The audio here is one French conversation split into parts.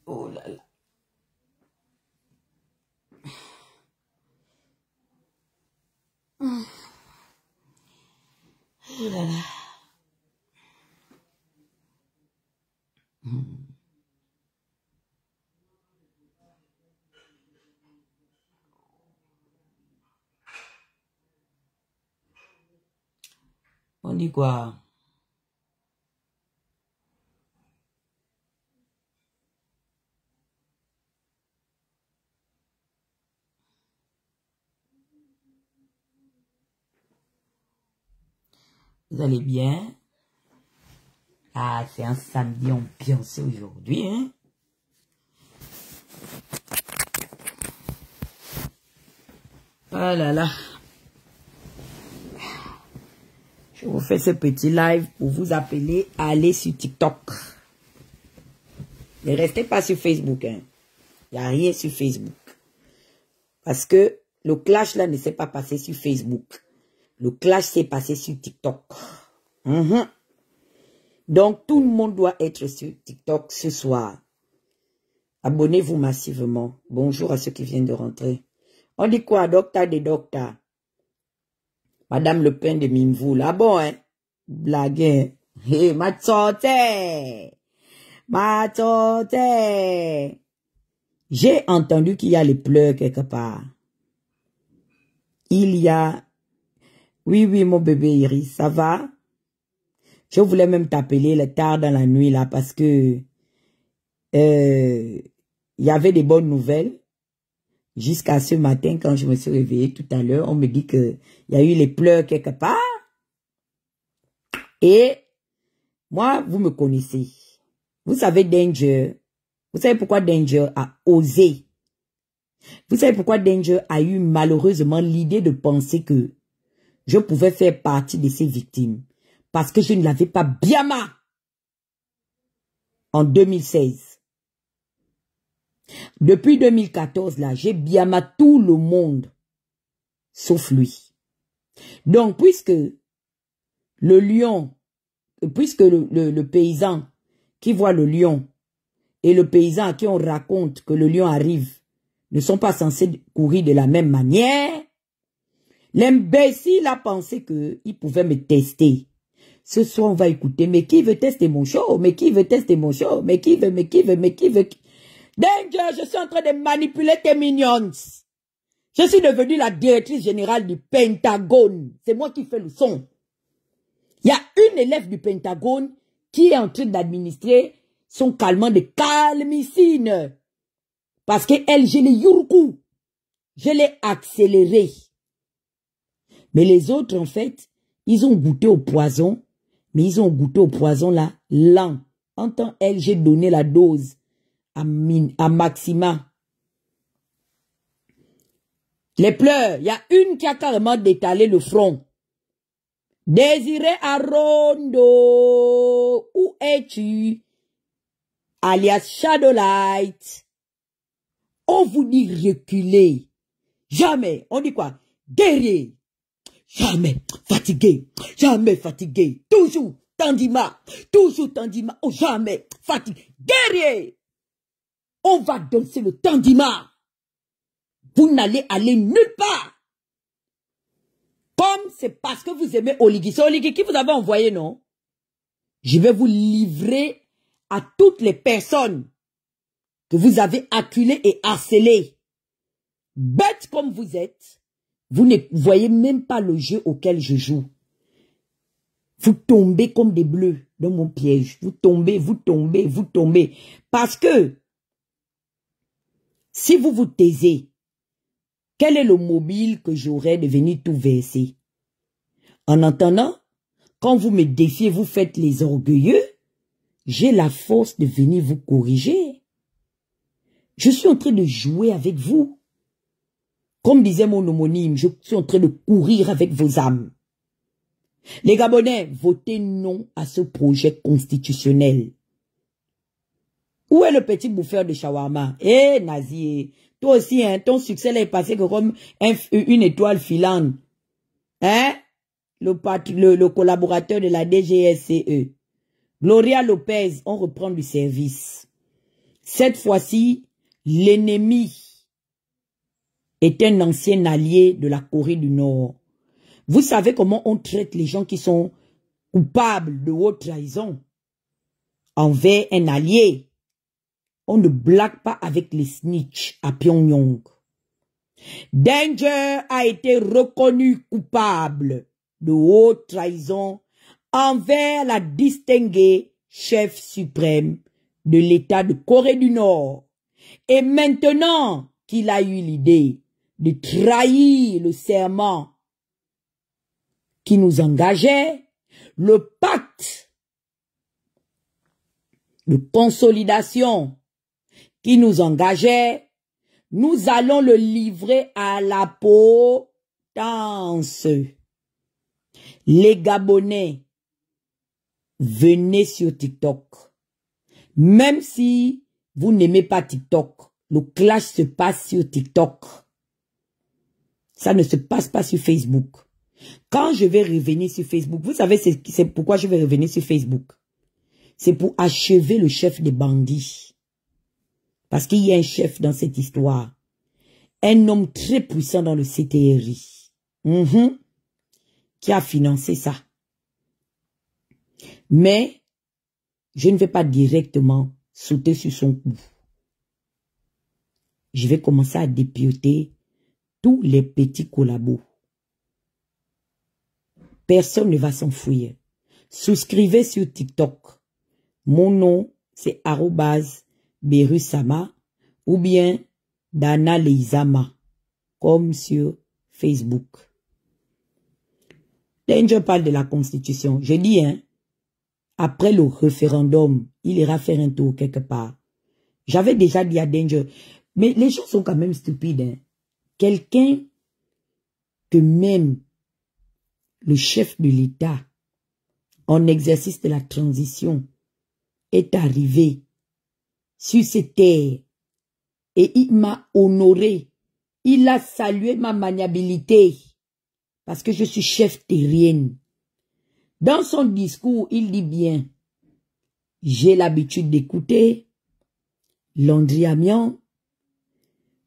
Oh là là. Oh là là. On dit quoi? Vous allez bien? Ah, c'est un samedi ambiancé aujourd'hui, hein? Oh là là. Je vous fais ce petit live pour vous appeler à aller sur TikTok. Ne restez pas sur Facebook, hein. Il n'y a rien sur Facebook. Parce que le clash là ne s'est pas passé sur Facebook. Le clash s'est passé sur TikTok. Donc, tout le monde doit être sur TikTok ce soir. Abonnez-vous massivement. Bonjour à ceux qui viennent de rentrer. On dit quoi, docteur des docteurs? Madame Le Pen de Mimvou, là, bon, hein? Blague, hein? Hé, ma tante! Ma tante! J'ai entendu qu'il y a les pleurs quelque part. Il y a... Oui, oui, mon bébé Iris, ça va? Je voulais même t'appeler le tard dans la nuit, là, parce que... il y avait des bonnes nouvelles. Jusqu'à ce matin, quand je me suis réveillée tout à l'heure, on me dit que il y a eu les pleurs quelque part. Et moi, vous me connaissez. Vous savez Danger. Vous savez pourquoi Danger a osé. Vous savez pourquoi Danger a eu malheureusement l'idée de penser que je pouvais faire partie de ces victimes. Parce que je ne l'avais pas bien mal en 2016. Depuis 2014, là, j'ai bien mal tout le monde, sauf lui. Donc, puisque le lion, puisque le paysan qui voit le lion et le paysan à qui on raconte que le lion arrive ne sont pas censés courir de la même manière, l'imbécile a pensé qu'il pouvait me tester. Ce soir, on va écouter, mais qui veut tester mon show? Mais qui veut tester mon show? Mais qui veut? Danger, je suis en train de manipuler tes minions. Je suis devenue la directrice générale du Pentagone. C'est moi qui fais le son. Il y a une élève du Pentagone qui est en train d'administrer son calmant de calmicine. Parce qu'elle, je l'ai yurku. Je l'ai accéléré. Mais les autres, en fait, ils ont goûté au poison. Mais ils ont goûté au poison là, lent. En tant elle, j'ai donné la dose à Maxima. Les pleurs, il y a une qui a carrément détalé le front. Désiré Arondo, où es-tu? Alias Shadowlight. On vous dit reculer. Jamais. On dit quoi? Guerrier. Jamais fatigué. Jamais fatigué. Toujours tendima. Toujours tendima. Oh, jamais fatigué. Guerrier. On va danser le tendima. Vous n'allez aller nulle part. Comme c'est parce que vous aimez Oligui. C'est Oligui qui vous avez envoyé, non? Je vais vous livrer à toutes les personnes que vous avez acculées et harcelées. Bêtes comme vous êtes, vous ne voyez même pas le jeu auquel je joue. Vous tombez comme des bleus dans mon piège. Vous tombez, vous tombez, vous tombez. Parce que si vous vous taisez, quel est le mobile que j'aurais de venir tout verser? En entendant, quand vous me défiez, vous faites les orgueilleux, j'ai la force de venir vous corriger. Je suis en train de jouer avec vous. Comme disait mon homonyme, je suis en train de courir avec vos âmes. Les Gabonais, votez non à ce projet constitutionnel. Où est le petit bouffeur de shawarma? Eh, Nazi, toi aussi, hein, ton succès là est passé comme une étoile filante. Hein? Le collaborateur de la DGSCE. Gloria Lopez, on reprend du service. Cette fois-ci, l'ennemi est un ancien allié de la Corée du Nord. Vous savez comment on traite les gens qui sont coupables de haute trahison envers un allié. On ne blague pas avec les snitch à Pyongyang. Danger a été reconnu coupable de haute trahison envers la distinguée chef suprême de l'État de Corée du Nord. Et maintenant qu'il a eu l'idée de trahir le serment qui nous engageait, le pacte de consolidation qui nous engageait, nous allons le livrer à la potence. Les Gabonais, venez sur TikTok. Même si vous n'aimez pas TikTok, le clash se passe sur TikTok. Ça ne se passe pas sur Facebook. Quand je vais revenir sur Facebook, vous savez c'est pourquoi je vais revenir sur Facebook. C'est pour achever le chef des bandits. Parce qu'il y a un chef dans cette histoire. Un homme très puissant dans le CTRI. Qui a financé ça. Mais, je ne vais pas directement sauter sur son cou. Je vais commencer à dépioter tous les petits collabos. Personne ne va s'enfuir. Souscrivez sur TikTok. Mon nom, c'est @Berusama ou bien Dana Leizama, comme sur Facebook. Danger parle de la Constitution. Je dis, après le référendum, il ira faire un tour quelque part. J'avais déjà dit à Danger, mais les gens sont quand même stupides. Quelqu'un que même le chef de l'État, en exercice de la transition, est arrivé sur ces terres et il m'a honoré. Il a salué ma maniabilité parce que je suis chef terrienne. Dans son discours, il dit bien, j'ai l'habitude d'écouter Landry Amian,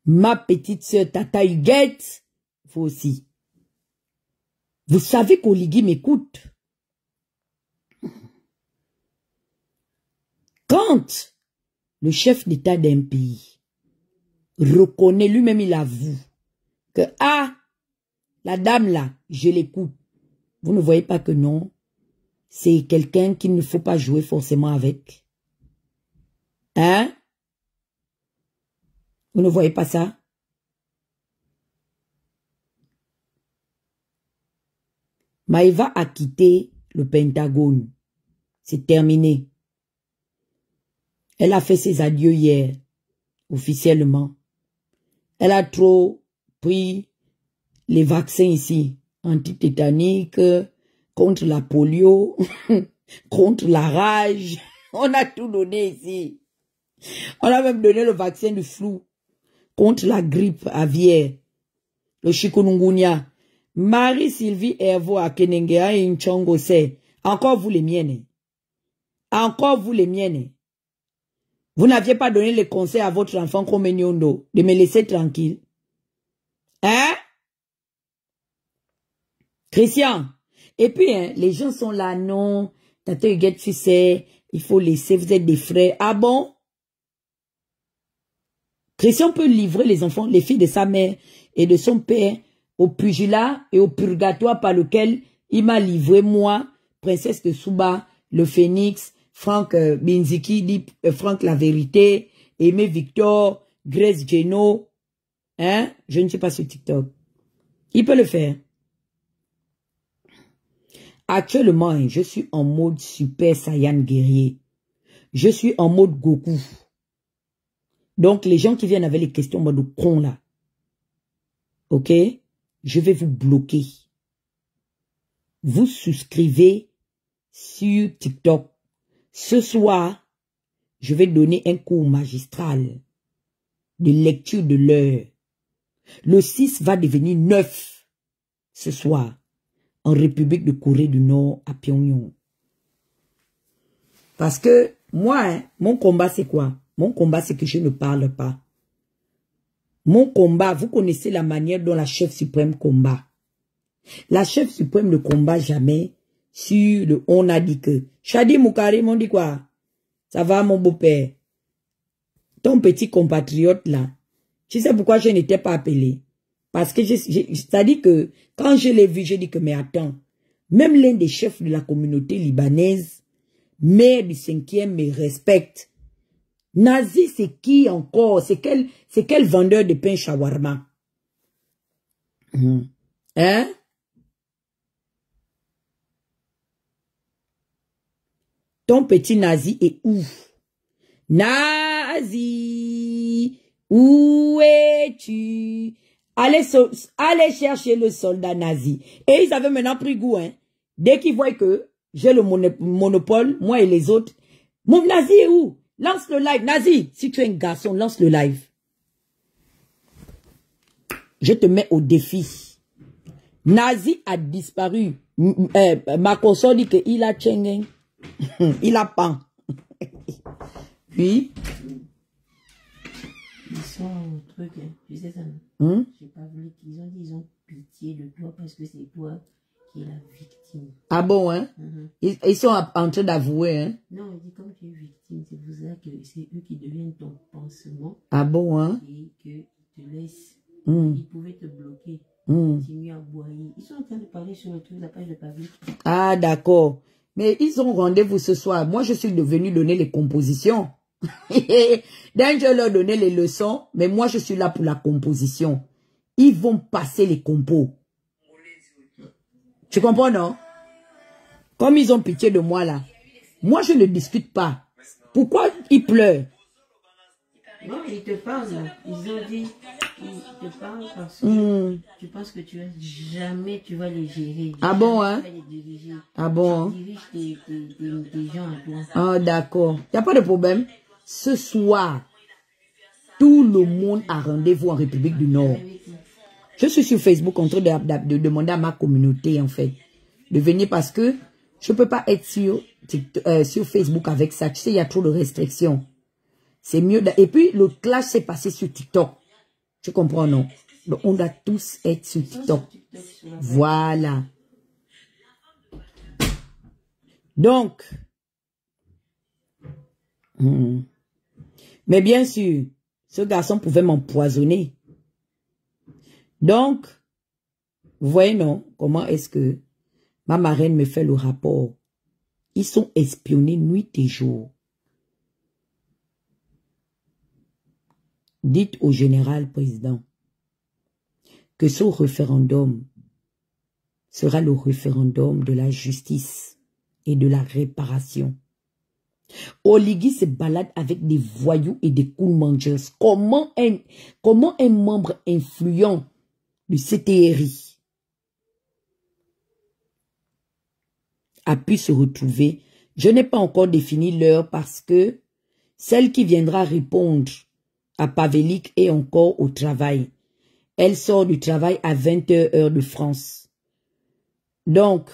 ma petite sœur Tata Huguette, vous aussi. Vous savez qu'Oligui m'écoute. Quand le chef d'État d'un pays reconnaît, lui-même il avoue, que la dame là, je l'écoute. Vous ne voyez pas que non, c'est quelqu'un qu'il ne faut pas jouer forcément avec. Vous ne voyez pas ça? Maïva a quitté le Pentagone. C'est terminé. Elle a fait ses adieux hier, officiellement. Elle a trop pris les vaccins ici, antitétaniques, contre la polio, contre la rage. On a tout donné ici. On a même donné le vaccin du flou, contre la grippe aviaire, le chikungunya. Marie-Sylvie Hervo à Kenengea et Nchongo, c'est encore vous les miennes. Encore vous les miennes. Vous n'aviez pas donné les conseils à votre enfant comme Nyondo de me laisser tranquille. Christian. Et puis, les gens sont là, non. Tata Huguette, tu sais, il faut laisser, vous êtes des frères. Ah bon? Christian peut livrer les enfants, les filles de sa mère et de son père au pugilat et au purgatoire par lequel il m'a livré, moi, princesse de Souba, le phénix, Franck Binziki, dit Franck la vérité, Aimé Victor, Grace Geno. Je ne suis pas sur TikTok. Il peut le faire. Actuellement, je suis en mode Super Saiyan guerrier. Je suis en mode Goku. Donc, les gens qui viennent avec les questions mode con là, ok, je vais vous bloquer. Vous souscrivez sur TikTok. Ce soir, je vais donner un cours magistral de lecture de l'heure. Le 6 va devenir 9 ce soir en République de Corée du Nord à Pyongyang. Parce que moi, mon combat c'est quoi? Mon combat, c'est que je ne parle pas. Mon combat, vous connaissez la manière dont la chef suprême combat. La chef suprême ne combat jamais sur le on a dit que. Chadi Moukari m'ont dit quoi? Ça va mon beau-père? Ton petit compatriote là. Tu sais pourquoi je n'étais pas appelé? Parce que c'est-à-dire que quand je l'ai vu, j'ai dit que mais attends. Même l'un des chefs de la communauté libanaise, maire du 5e, me respecte. Nazi, c'est qui encore? C'est quel vendeur de pain shawarma? Hein? Ton petit Nazi est où? Nazi, où es-tu? Allez chercher le soldat nazi. Et ils avaient maintenant pris goût, hein. Dès qu'ils voient que j'ai le monopole, moi et les autres, mon Nazi est où? Lance le live. Nazi, si tu es un garçon, lance le live. Je te mets au défi. Nazi a disparu. Ma console dit qu'il a tchengen. Il a pan. Puis, ils sont au truc, hein. Tu sais ça, j'ai pas voulu qu'ils ont dit, ils ont pitié de toi parce que c'est toi qui es la victime. Ah bon, hein? Ils sont en train d'avouer, hein? Non, il dit comme tu es victime, c'est pour ça que c'est eux qui deviennent ton pansement. Ah bon, hein? Et qu'ils te laissent. Ils pouvaient te bloquer. Continuer à boyer. Ils sont en train de parler sur le truc, la page de Pavlik. Ah, d'accord. Mais ils ont rendez-vous ce soir. Moi, je suis devenu donner les compositions. Danger leur donner les leçons, mais moi, je suis là pour la composition. Ils vont passer les compos. Tu comprends, non? Comme ils ont pitié de moi, là. Moi, je ne discute pas. Pourquoi ils pleurent? Non, ils te parlent, là. Ils ont dit, ils te parlent parce que tu penses que jamais tu vas les gérer. Ah bon, hein? Tu vas les diriger. Ah bon? Tu diriges tes gens à toi. Ah, d'accord. Il n'y a pas de problème. Ce soir, tout le monde a rendez-vous en République du Nord. Je suis sur Facebook en train de demander à ma communauté, en fait, de venir parce que je ne peux pas être sur Facebook avec ça. Tu sais, il y a trop de restrictions. C'est mieux. Et puis, le clash s'est passé sur TikTok. Tu comprends, non? Donc, on doit tous être sur TikTok. Voilà. Donc, mais bien sûr, ce garçon pouvait m'empoisonner. Donc, vous voyez, non? Comment est-ce que ma marraine me fait le rapport? Ils sont espionnés nuit et jour. Dites au général président que ce référendum sera le référendum de la justice et de la réparation. Oligui se balade avec des voyous et des cool mangers. Comment un membre influent du CTRI a pu se retrouver? Je n'ai pas encore défini l'heure parce que celle qui viendra répondre à Pavlik est encore au travail. Elle sort du travail à 20h heure de France. Donc,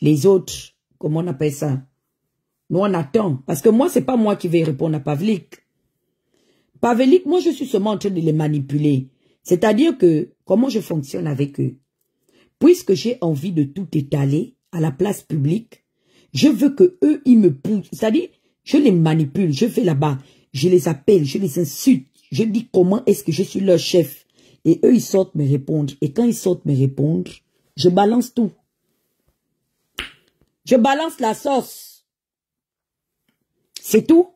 les autres, comment on appelle ça? Nous, on attend. Parce que moi, c'est pas moi qui vais répondre à Pavlik. Pavlik, moi, je suis seulement en train de les manipuler. C'est-à-dire que, comment je fonctionne avec eux? Puisque j'ai envie de tout étaler à la place publique, je veux que eux, ils me poussent. C'est-à-dire, je les manipule, je vais là-bas, je les appelle, je les insulte. Je dis comment est-ce que je suis leur chef. Et eux, ils sortent me répondre. Et quand ils sortent me répondre, je balance tout. Je balance la sauce. C'est tout.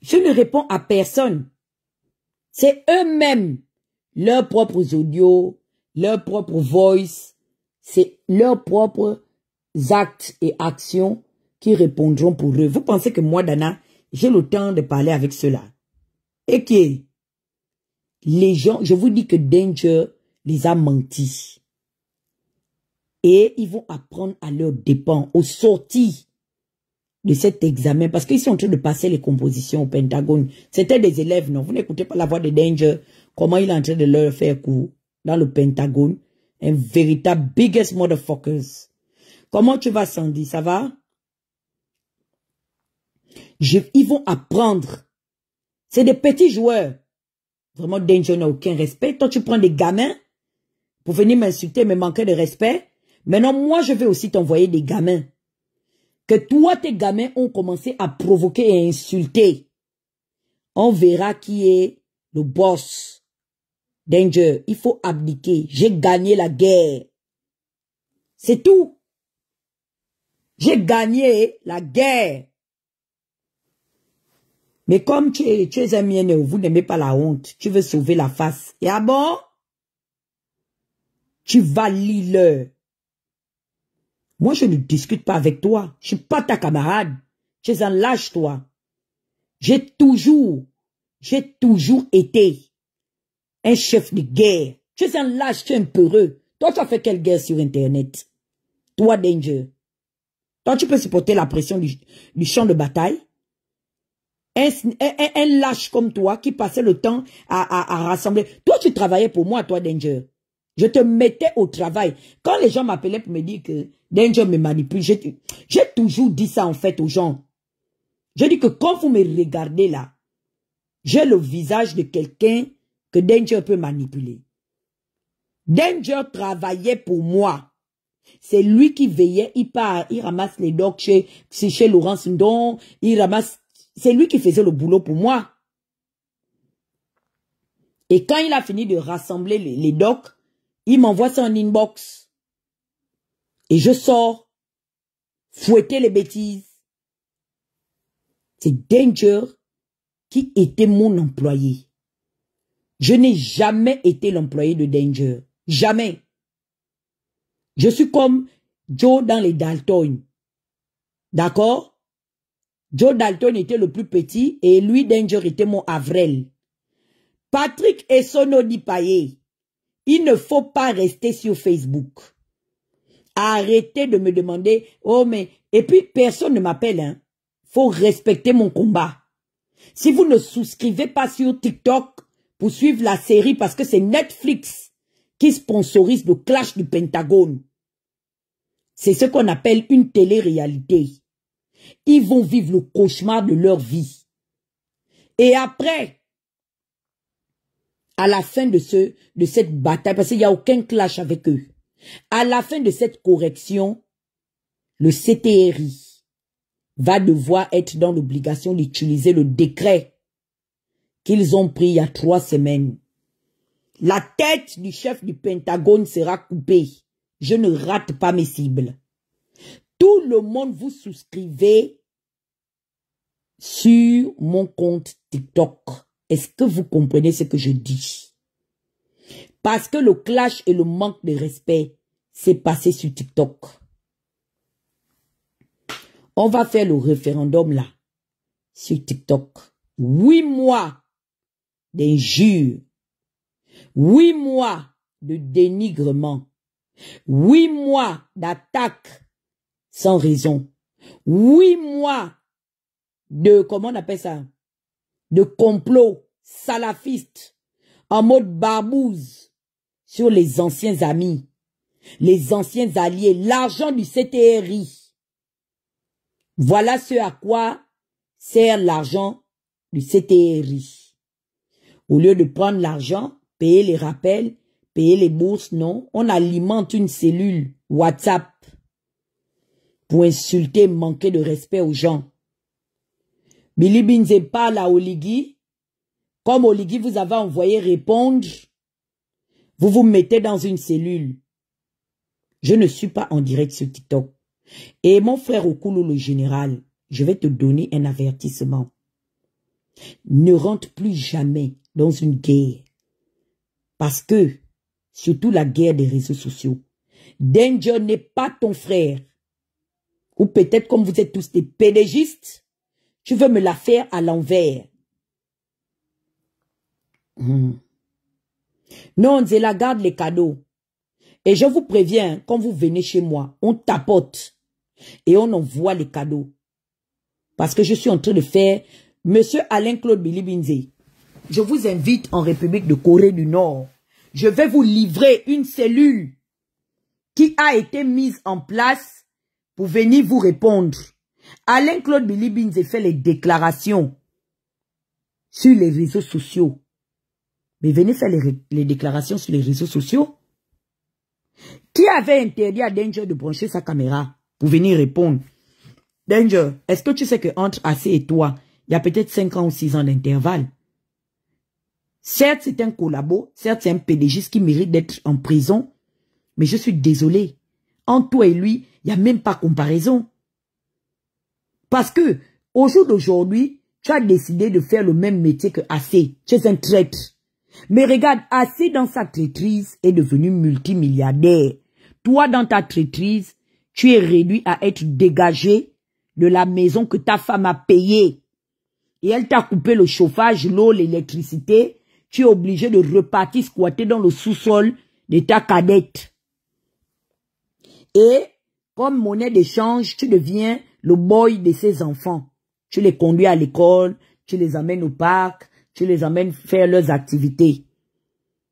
Je ne réponds à personne. C'est eux-mêmes, leurs propres audios, leurs propres voice, c'est leurs propres actes et actions qui répondront pour eux. Vous pensez que moi, Dana, j'ai le temps de parler avec ceux-là? Et qui? Les gens, je vous dis que Danger les a menti. Et ils vont apprendre à leurs dépens, aux sorties de cet examen, parce qu'ils sont en train de passer les compositions au Pentagone. C'était des élèves, non? Vous n'écoutez pas la voix de Danger, comment il est en train de leur faire cours dans le Pentagone. Un véritable biggest motherfuckers. Comment tu vas, Sandy? Ça va? Ils vont apprendre. C'est des petits joueurs. Vraiment, Danger n'a aucun respect. Toi, tu prends des gamins pour venir m'insulter, me manquer de respect. Maintenant, moi, je vais aussi t'envoyer des gamins. Que toi, tes gamins ont commencé à provoquer et insulter. On verra qui est le boss. Danger, il faut abdiquer. J'ai gagné la guerre. C'est tout. J'ai gagné la guerre. Mais comme tu es un mieneux, vous n'aimez pas la honte, tu veux sauver la face. Et ah bon? Tu vas lire. Moi, je ne discute pas avec toi. Je ne suis pas ta camarade. Tu es un lâche, toi. J'ai toujours été un chef de guerre. Tu es un lâche, tu es un peureux. Toi, tu as fait quelle guerre sur Internet? Toi, Danger. Toi, tu peux supporter la pression du champ de bataille? Un lâche comme toi qui passait le temps à rassembler. Toi, tu travaillais pour moi, toi, Danger. Je te mettais au travail. Quand les gens m'appelaient pour me dire que Danger me manipule, j'ai toujours dit ça en fait aux gens. Je dis que quand vous me regardez là, j'ai le visage de quelqu'un que Danger peut manipuler. Danger travaillait pour moi. C'est lui qui veillait, il ramasse les docs chez Laurence Ndon, il ramasse. C'est lui qui faisait le boulot pour moi. Et quand il a fini de rassembler les docs, il m'envoie ça en inbox. Et je sors, fouetter les bêtises. C'est Danger qui était mon employé. Je n'ai jamais été l'employé de Danger. Jamais. Je suis comme Joe dans les Dalton. D'accord? Joe Dalton était le plus petit et lui, Danger, était mon Avril. Patrick Essonodi Paye, il ne faut pas rester sur Facebook. Arrêtez de me demander, oh mais, et puis personne ne m'appelle, hein. Faut respecter mon combat. Si vous ne souscrivez pas sur TikTok pour suivre la série parce que c'est Netflix qui sponsorise le clash du Pentagone, c'est ce qu'on appelle une télé-réalité. Ils vont vivre le cauchemar de leur vie. Et après, à la fin de cette bataille, parce qu'il n'y a aucun clash avec eux, à la fin de cette correction, le CTRI va devoir être dans l'obligation d'utiliser le décret qu'ils ont pris il y a 3 semaines. La tête du chef du Pentagone sera coupée. Je ne rate pas mes cibles. Tout le monde vous souscrivez sur mon compte TikTok. Est-ce que vous comprenez ce que je dis? Parce que le clash et le manque de respect s'est passé sur TikTok. On va faire le référendum là, sur TikTok. 8 mois d'injures. 8 mois de dénigrement. 8 mois d'attaques sans raison. 8 mois de, comment on appelle ça? De complot salafiste en mode barbouze sur les anciens amis, les anciens alliés, l'argent du CTRI. Voilà ce à quoi sert l'argent du CTRI. Au lieu de prendre l'argent, payer les rappels, payer les bourses, non, on alimente une cellule WhatsApp pour insulter, manquer de respect aux gens. Billy Binze parle à Oligui. Comme Oligui vous avez envoyé répondre, vous vous mettez dans une cellule. Je ne suis pas en direct sur TikTok. Et mon frère Okulu, le général, je vais te donner un avertissement. Ne rentre plus jamais dans une guerre. Parce que, surtout la guerre des réseaux sociaux, Danger n'est pas ton frère. Ou peut-être comme vous êtes tous des pédégistes, tu veux me la faire à l'envers. Non, Nzela garde les cadeaux. Et je vous préviens, quand vous venez chez moi, on tapote et on envoie les cadeaux. Parce que je suis en train de faire, Monsieur Alain-Claude Bilibinze, je vous invite en République de Corée du Nord. Je vais vous livrer une cellule qui a été mise en place pour venir vous répondre. Alain-Claude Bilibinze fait les déclarations sur les réseaux sociaux. Mais venez faire les déclarations sur les réseaux sociaux. Qui avait interdit à Danger de brancher sa caméra pour venir répondre? Danger, est-ce que tu sais que entre AC et toi, il y a peut-être 5 ans ou 6 ans d'intervalle? Certes, c'est un collabo, certes, c'est un PDG qui mérite d'être en prison, mais je suis désolé. Entre toi et lui, il n'y a même pas comparaison. Parce que, au jour d'aujourd'hui, tu as décidé de faire le même métier que AC. Tu es un traître. Mais regarde, AC dans sa traîtrise est devenu multimilliardaire. Toi, dans ta traîtrise, tu es réduit à être dégagé de la maison que ta femme a payée. Et elle t'a coupé le chauffage, l'eau, l'électricité. Tu es obligé de repartir squatter dans le sous-sol de ta cadette. Et, comme monnaie d'échange, tu deviens le boy de ses enfants. Tu les conduis à l'école, tu les amènes au parc, tu les amènes faire leurs activités.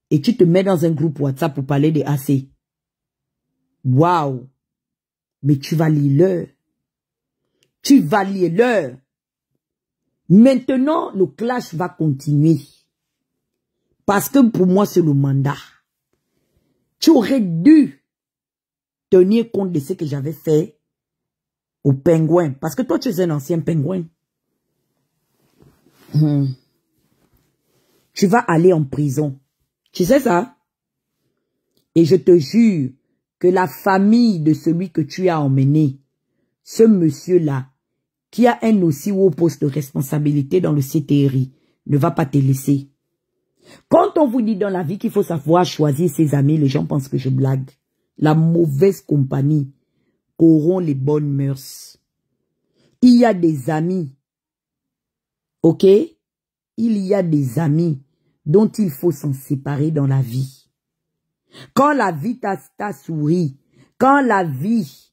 Et tu te mets dans un groupe WhatsApp pour parler de AC. Waouh! Mais tu vas lire l'heure. Tu vas lire l'heure. Maintenant, le clash va continuer. Parce que pour moi, c'est le mandat. Tu aurais dû tenir compte de ce que j'avais fait au pingouin. Parce que toi, tu es un ancien pingouin. Tu vas aller en prison. Tu sais ça? Et je te jure que la famille de celui que tu as emmené, ce monsieur-là, qui a un aussi haut poste de responsabilité dans le CTRI, ne va pas te laisser. Quand on vous dit dans la vie qu'il faut savoir choisir ses amis, les gens pensent que je blague. La mauvaise compagnie corrompt les bonnes mœurs. Il y a des amis, ok? Il y a des amis dont il faut s'en séparer dans la vie. Quand la vie t'a souri, quand la vie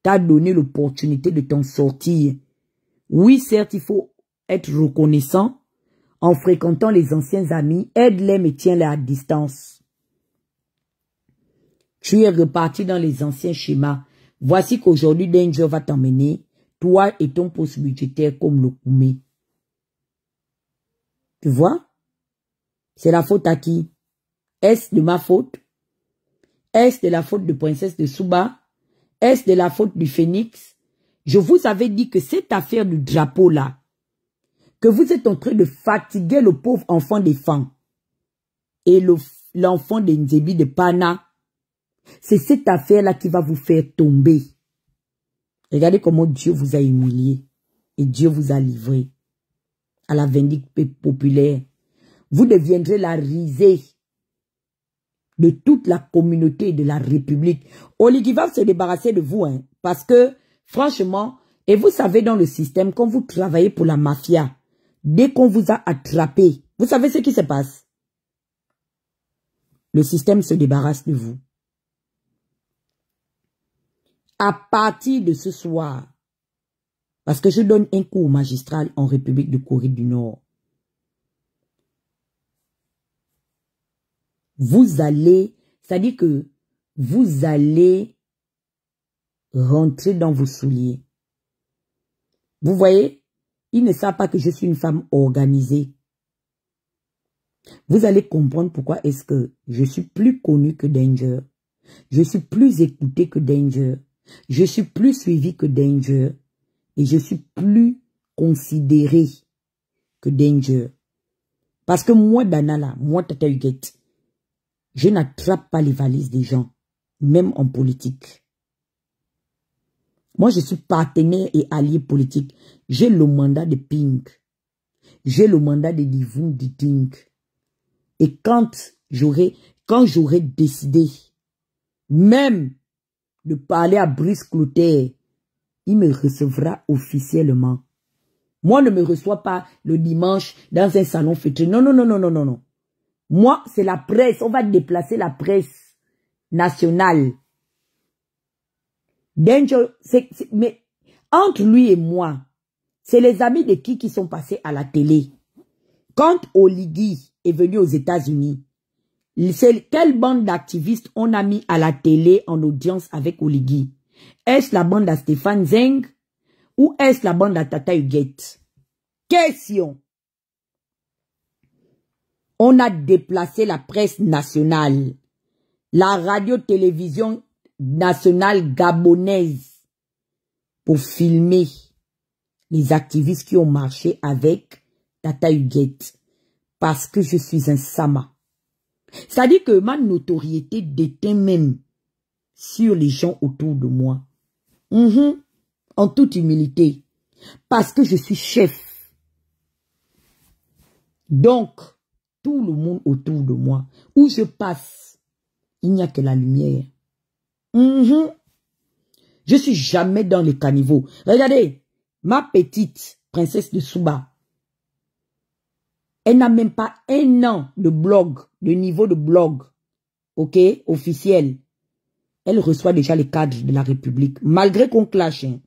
t'a donné l'opportunité de t'en sortir, oui, certes, il faut être reconnaissant en fréquentant les anciens amis, aide-les mais tiens-les à distance. Tu es reparti dans les anciens schémas. Voici qu'aujourd'hui, Danger va t'emmener, toi et ton poste budgétaire comme le Koumé. Tu vois? C'est la faute à qui? Est-ce de ma faute? Est-ce de la faute de Princesse de Souba? Est-ce de la faute du Phénix? Je vous avais dit que cette affaire du drapeau-là, que vous êtes en train de fatiguer le pauvre enfant des femmes et l'enfant de Nzebi de Pana, c'est cette affaire-là qui va vous faire tomber. Regardez comment Dieu vous a humilié et Dieu vous a livré à la vindicte populaire. Vous deviendrez la risée de toute la communauté de la République. Oligui va se débarrasser de vous, hein, parce que, franchement, et vous savez dans le système, quand vous travaillez pour la mafia, dès qu'on vous a attrapé, vous savez ce qui se passe? Le système se débarrasse de vous. À partir de ce soir, parce que je donne un cours magistral en République de Corée du Nord, vous allez, c'est-à-dire que vous allez rentrer dans vos souliers. Vous voyez, ils ne savent pas que je suis une femme organisée. Vous allez comprendre pourquoi est-ce que je suis plus connue que Danger. Je suis plus écoutée que Danger. Je suis plus suivie que Danger. Et je suis plus considérée que Danger. Parce que moi, Dana, là, moi, Tata Huguette, je n'attrape pas les valises des gens, même en politique. Moi, je suis partenaire et allié politique. J'ai le mandat de Pink. J'ai le mandat de Divun Diting. Et quand j'aurai décidé, même de parler à Brice Clotaire, il me recevra officiellement. Moi, ne me reçois pas le dimanche dans un salon fêté. Non, non, non, non, non, non, non. Moi, c'est la presse. On va déplacer la presse nationale. Danger, mais entre lui et moi, c'est les amis de qui sont passés à la télé. Quand Oligui est venu aux États-Unis, c'est quelle bande d'activistes on a mis à la télé en audience avec Oligui? Est-ce la bande à Stéphane Zeng Où est-ce la bande à Tata Huguette? Question. On a déplacé la presse nationale, la radio-télévision nationale gabonaise pour filmer les activistes qui ont marché avec Tata Huguette parce que je suis un Sama. C'est-à-dire que ma notoriété déteint même sur les gens autour de moi. En toute humilité. Parce que je suis chef. Donc, tout le monde autour de moi, où je passe, il n'y a que la lumière. Je suis jamais dans les caniveaux. Regardez, ma petite princesse de Souba, elle n'a même pas 1 an de blog, de niveau de blog, ok, officiel. Elle reçoit déjà les cadres de la République, malgré qu'on clash. Hein.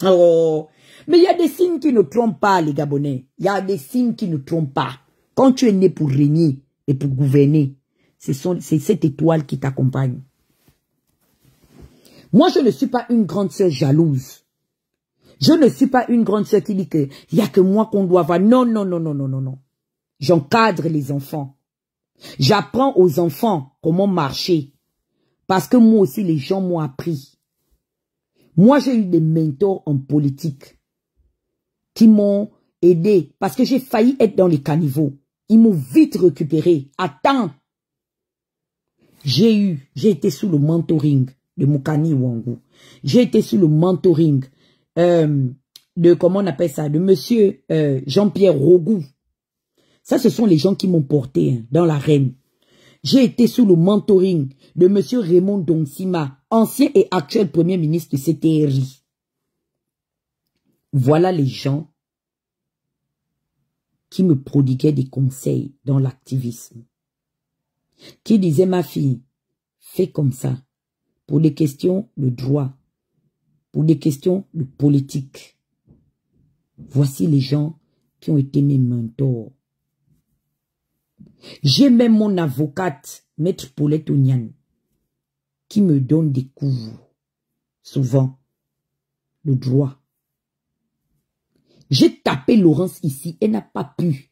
Oh. Mais il y a des signes qui ne trompent pas, les Gabonais. Il y a des signes qui ne trompent pas. Quand tu es né pour régner et pour gouverner, c'est cette étoile qui t'accompagne. Moi, je ne suis pas une grande sœur jalouse. Je ne suis pas une grande sœur qui dit qu'il n'y a que moi qu'on doit voir. Non, non, non, non, non, non, non. J'encadre les enfants. J'apprends aux enfants comment marcher. Parce que moi aussi, les gens m'ont appris. Moi, j'ai eu des mentors en politique qui m'ont aidé. Parce que j'ai failli être dans les caniveaux. Ils m'ont vite récupéré. Attends. J'ai été sous le mentoring de Moukani Ouangou. J'ai été sous le mentoring de, comment on appelle ça, de monsieur Jean-Pierre Rogou. Ça, ce sont les gens qui m'ont porté hein, dans l'arène. J'ai été sous le mentoring de monsieur Raymond Donsima, ancien et actuel premier ministre de CTRI. Voilà les gens qui me prodiguaient des conseils dans l'activisme. Qui disaient, ma fille, fais comme ça. Pour des questions de droit, pour des questions de politique. Voici les gens qui ont été mes mentors. J'ai même mon avocate, Maître Paulette Onyan, qui me donne des cours, souvent, de droit. J'ai tapé Laurence ici, elle n'a pas pu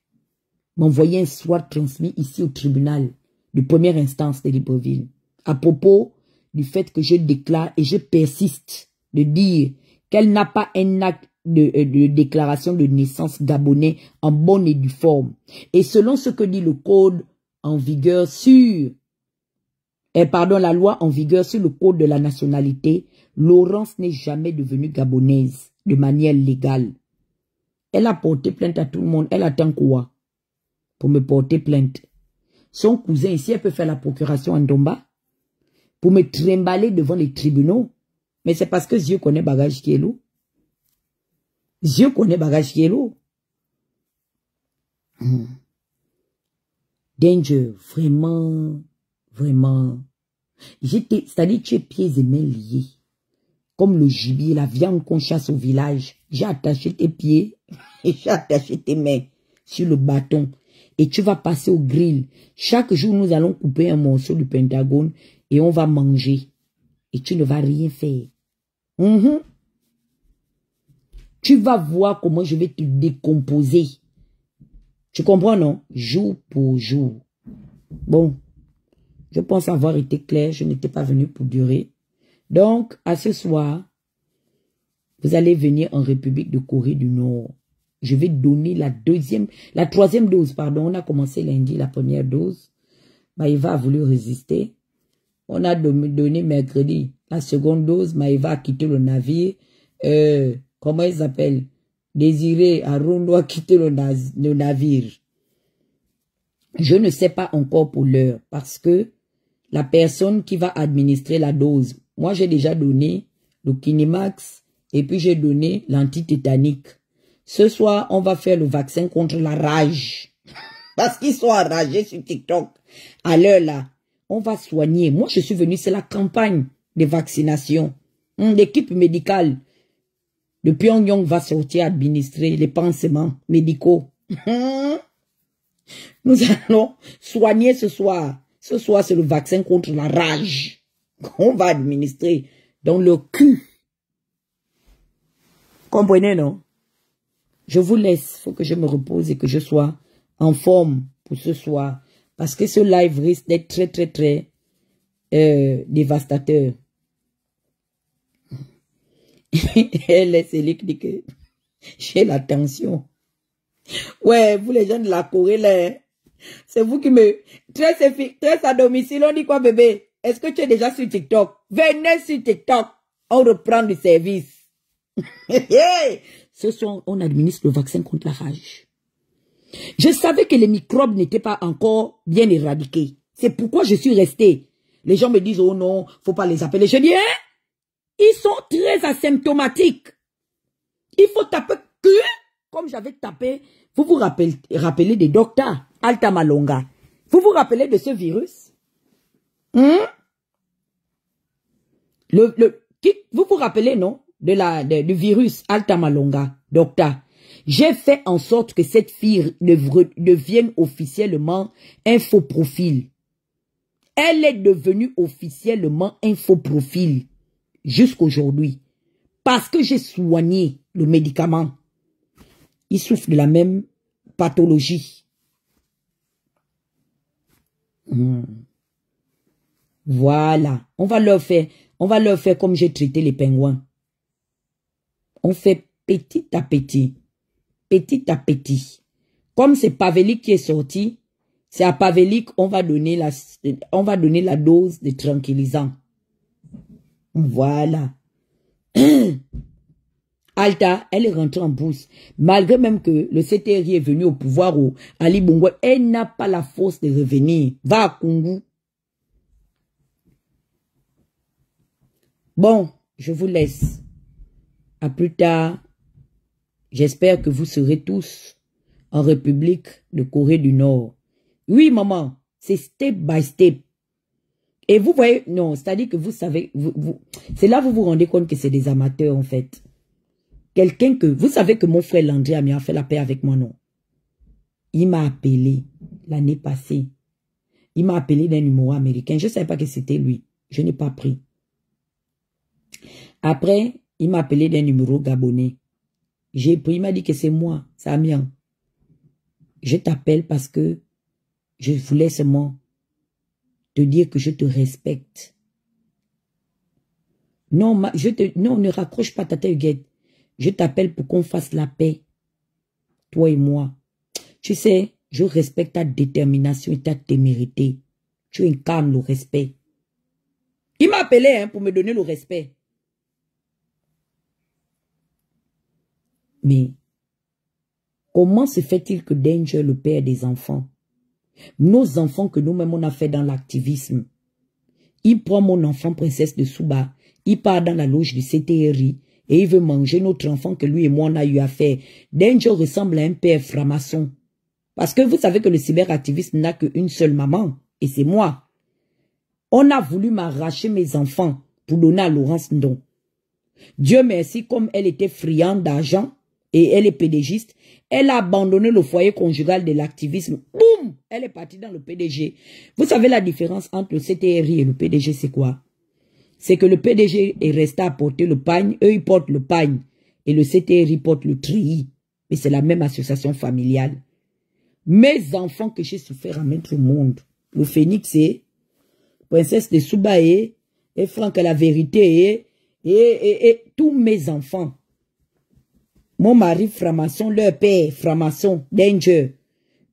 m'envoyer un soir transmis ici au tribunal de première instance de Libreville, à propos du fait que je déclare et je persiste de dire qu'elle n'a pas un acte de déclaration de naissance gabonais en bonne et due forme. Et selon ce que dit le code en vigueur sur, la loi en vigueur sur le code de la nationalité, Laurence n'est jamais devenue gabonaise de manière légale. Elle a porté plainte à tout le monde. Elle attend quoi pour me porter plainte? Son cousin ici, elle peut faire la procuration en Domba pour me trimballer devant les tribunaux. Mais c'est parce que Dieu connaît bagage qui est lourd. Dieu connaît bagage qui est lourd. Danger, vraiment, vraiment. C'est-à-dire tu es pieds et mains liés. Comme le gibier, la viande qu'on chasse au village. J'ai attaché tes pieds et j'ai attaché tes mains sur le bâton. Et tu vas passer au grill. Chaque jour, nous allons couper un morceau du Pentagone et on va manger. Et tu ne vas rien faire. Tu vas voir comment je vais te décomposer. Tu comprends, non? Jour pour jour. Bon, je pense avoir été clair. Je n'étais pas venu pour durer. Donc, à ce soir, vous allez venir en République de Corée du Nord. Je vais donner la troisième dose, pardon. On a commencé lundi la première dose. Maïva a voulu résister. On a donné mercredi la seconde dose. Maïva a quitté le navire. Comment il s'appelle? Désiré Arondo a quitté le navire. Je ne sais pas encore pour l'heure parce que la personne qui va administrer la dose, moi j'ai déjà donné le Kinimax et puis j'ai donné l'antitétanique. Ce soir, on va faire le vaccin contre la rage. Parce qu'ils sont enragés sur TikTok. À l'heure là, on va soigner. Moi je suis venu, c'est la campagne de vaccination. L'équipe médicale de Pyongyang va sortir administrer les pansements médicaux. Nous allons soigner ce soir. Ce soir, c'est le vaccin contre la rage qu'on va administrer dans le cul. Comprenez, non? Je vous laisse. Il faut que je me repose et que je sois en forme pour ce soir. Parce que ce live risque d'être très, très, très dévastateur. Elle est celle que j'ai la tension. Ouais, vous les gens de la Corée, là, c'est vous qui me... Très à domicile, on dit quoi, bébé? Est-ce que tu es déjà sur TikTok? Venez sur TikTok. On reprend le service. Ce soir, on administre le vaccin contre la rage. Je savais que les microbes n'étaient pas encore bien éradiqués. C'est pourquoi je suis restée. Les gens me disent, oh non, faut pas les appeler. Je dis, hein? Ils sont très asymptomatiques. Il faut taper que, comme j'avais tapé, vous vous rappelez des docteurs, Alta Malonga. Vous vous rappelez de ce virus? Vous vous rappelez, non? Du virus Alta Malonga, docteur. J'ai fait en sorte que cette fille devienne officiellement un faux profil. Elle est devenue officiellement un faux profil jusqu'aujourd'hui. Parce que j'ai soigné le médicament. Il souffre de la même pathologie. Voilà. On va leur faire comme j'ai traité les pingouins. On fait petit à petit. Petit à petit. Comme c'est Pavelic qui est sorti, c'est à Pavelic on va donner la dose de tranquillisant. Voilà. Alta, elle est rentrée en bourse. Malgré même que le CTRI est venu au pouvoir au Ali Bongo, elle n'a pas la force de revenir. Va à Kungu. Bon, je vous laisse. À plus tard. J'espère que vous serez tous en République de Corée du Nord. Oui, maman, c'est step by step. Et vous voyez, non, c'est-à-dire que vous savez, c'est là que vous vous rendez compte que c'est des amateurs, en fait. Quelqu'un que, vous savez que mon frère Landry a fait la paix avec moi, non? Il m'a appelé l'année passée. Il m'a appelé d'un numéro américain. Je ne savais pas que c'était lui. Je n'ai pas pris. Après, il m'a appelé d'un numéro gabonais. J'ai pris, il m'a dit que c'est moi, Samia. Je t'appelle parce que je voulais seulement te dire que je te respecte. Non, non, ne raccroche pas ta tête, Huguette. Je t'appelle pour qu'on fasse la paix, toi et moi. Tu sais, je respecte ta détermination et ta témérité. Tu incarnes le respect. Il m'a appelé hein, pour me donner le respect. Mais comment se fait-il que Danger, le père des enfants, nos enfants que nous-mêmes on a fait dans l'activisme, il prend mon enfant princesse de Souba, il part dans la loge du CTRI et il veut manger notre enfant que lui et moi on a eu à faire. Danger ressemble à un père franc-maçon. Parce que vous savez que le cyberactivisme n'a qu'une seule maman, et c'est moi. On a voulu m'arracher mes enfants pour donner à Laurence Ndon. Dieu merci, comme elle était friande d'argent, et elle est pédégiste, elle a abandonné le foyer conjugal de l'activisme. Boum! Elle est partie dans le PDG. Vous savez la différence entre le CTRI et le PDG, c'est quoi? C'est que le PDG est resté à porter le pagne, eux ils portent le pagne, et le CTRI porte le treillis. Mais c'est la même association familiale. Mes enfants que j'ai souffert à mettre au monde, le Phénix est, Princesse de Souba et Franck la vérité et tous mes enfants. Mon mari franc-maçon, leur père franc-maçon, Danger,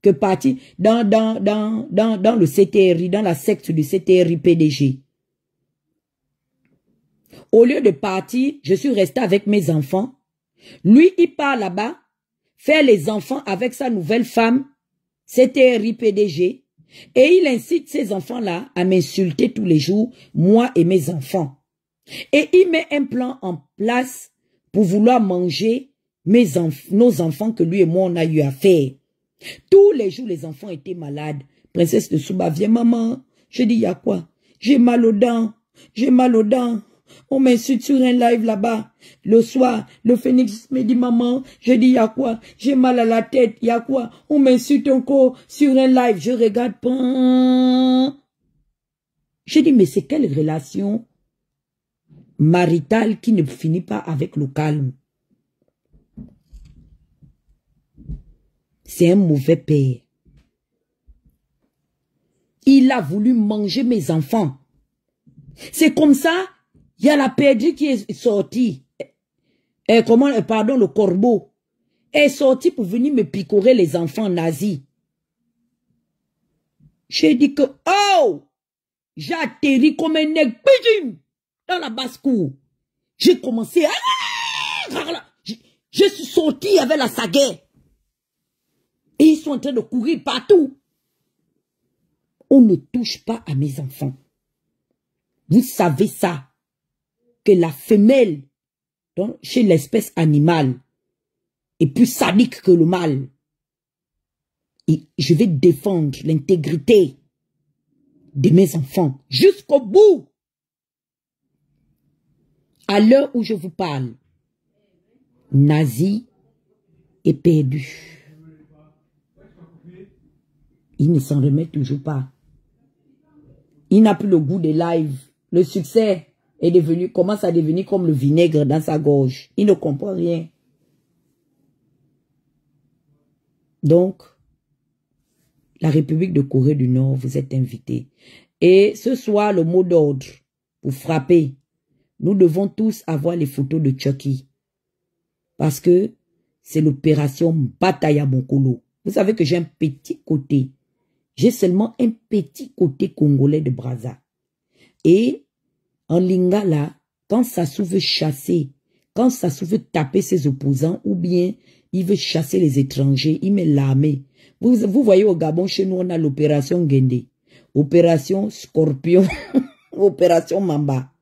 que parti dans le CTRI, dans la secte du CTRI PDG. Au lieu de partir, je suis resté avec mes enfants. Lui, il part là-bas, faire les enfants avec sa nouvelle femme, CTRI PDG, et il incite ces enfants-là à m'insulter tous les jours, moi et mes enfants. Et il met un plan en place pour vouloir manger nos enfants que lui et moi on a eu à faire. Tous les jours, les enfants étaient malades. Princesse de Souba, viens maman. Je dis, il y a quoi? J'ai mal aux dents. J'ai mal aux dents. On m'insulte sur un live là-bas. Le soir, le Phénix me dit, maman, je dis, il y a quoi? J'ai mal à la tête, il y a quoi? On m'insulte encore sur un live. Je regarde pas. Je dis, mais c'est quelle relation maritale qui ne finit pas avec le calme? C'est un mauvais père. Il a voulu manger mes enfants. C'est comme ça, il y a la perdue qui est sortie. Pardon, le corbeau est sorti pour venir me picorer les enfants nazis. J'ai dit que, oh, j'ai atterri comme un nègre dans la basse-cour. J'ai commencé à... Je suis sorti avec la sagaie. Et ils sont en train de courir partout. On ne touche pas à mes enfants. Vous savez ça, que la femelle, donc, chez l'espèce animale, est plus sadique que le mâle. Et je vais défendre l'intégrité de mes enfants jusqu'au bout. À l'heure où je vous parle, Nazi est perdu. Il ne s'en remet toujours pas. Il n'a plus le goût des lives. Le succès est devenu, commence à devenir comme le vinaigre dans sa gorge. Il ne comprend rien. Donc, la République de Corée du Nord, vous êtes invités. Et ce soir, le mot d'ordre pour frapper, nous devons tous avoir les photos de Chucky. Parce que c'est l'opération Bataya Mokolo. Vous savez que j'ai un petit côté. J'ai seulement un petit côté congolais de Brazza. Et en Lingala, quand Sassou veut chasser, quand Sassou veut taper ses opposants, ou bien il veut chasser les étrangers, il met l'armée. Vous voyez au Gabon, chez nous, on a l'opération Gende, opération Scorpion, opération Mamba.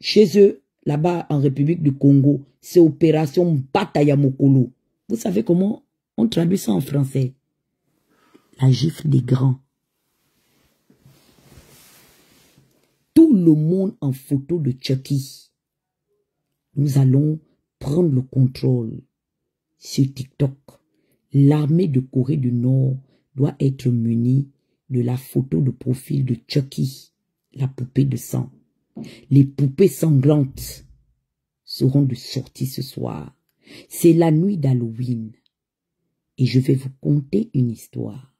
Chez eux, là-bas en République du Congo, c'est opération Bataya Mokolo. Vous savez comment on traduit ça en français? La gifle des grands. Tout le monde en photo de Chucky. Nous allons prendre le contrôle sur TikTok. L'armée de Corée du Nord doit être munie de la photo de profil de Chucky, la poupée de sang. Les poupées sanglantes seront de sortie ce soir. C'est la nuit d'Halloween. Et je vais vous conter une histoire.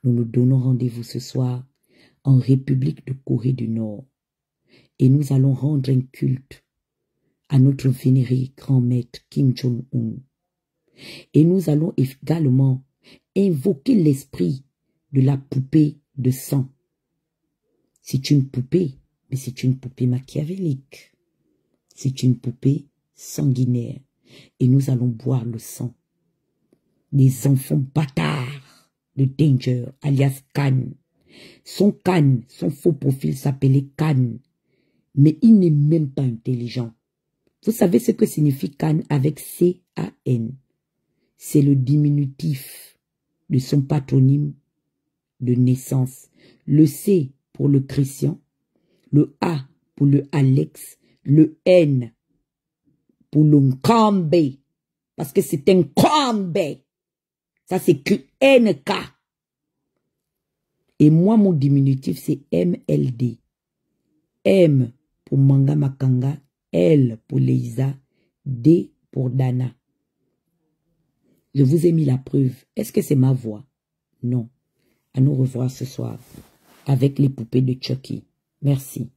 Nous nous donnons rendez-vous ce soir en République de Corée du Nord. Et nous allons rendre un culte à notre vénéré grand maître Kim Jong-un. Et nous allons également invoquer l'esprit de la poupée de sang. C'est une poupée, mais c'est une poupée machiavélique. C'est une poupée sanguinaire. Et nous allons boire le sang des enfants bâtards de Danger, alias Khan. Son Khan, son faux profil s'appelait Khan. Mais il n'est même pas intelligent. Vous savez ce que signifie Khan avec C-A-N? C'est le diminutif de son patronyme de naissance. Le C pour le Christian, le A pour le Alex, le N pour le Nkambe. Parce que c'est un Nkambe. Ça s'écrit N-K. Et moi, mon diminutif, c'est M-L-D. M pour Manga Makanga, L pour Leïsa, D pour Dana. Je vous ai mis la preuve. Est-ce que c'est ma voix? Non. À nous revoir ce soir avec les poupées de Chucky. Merci.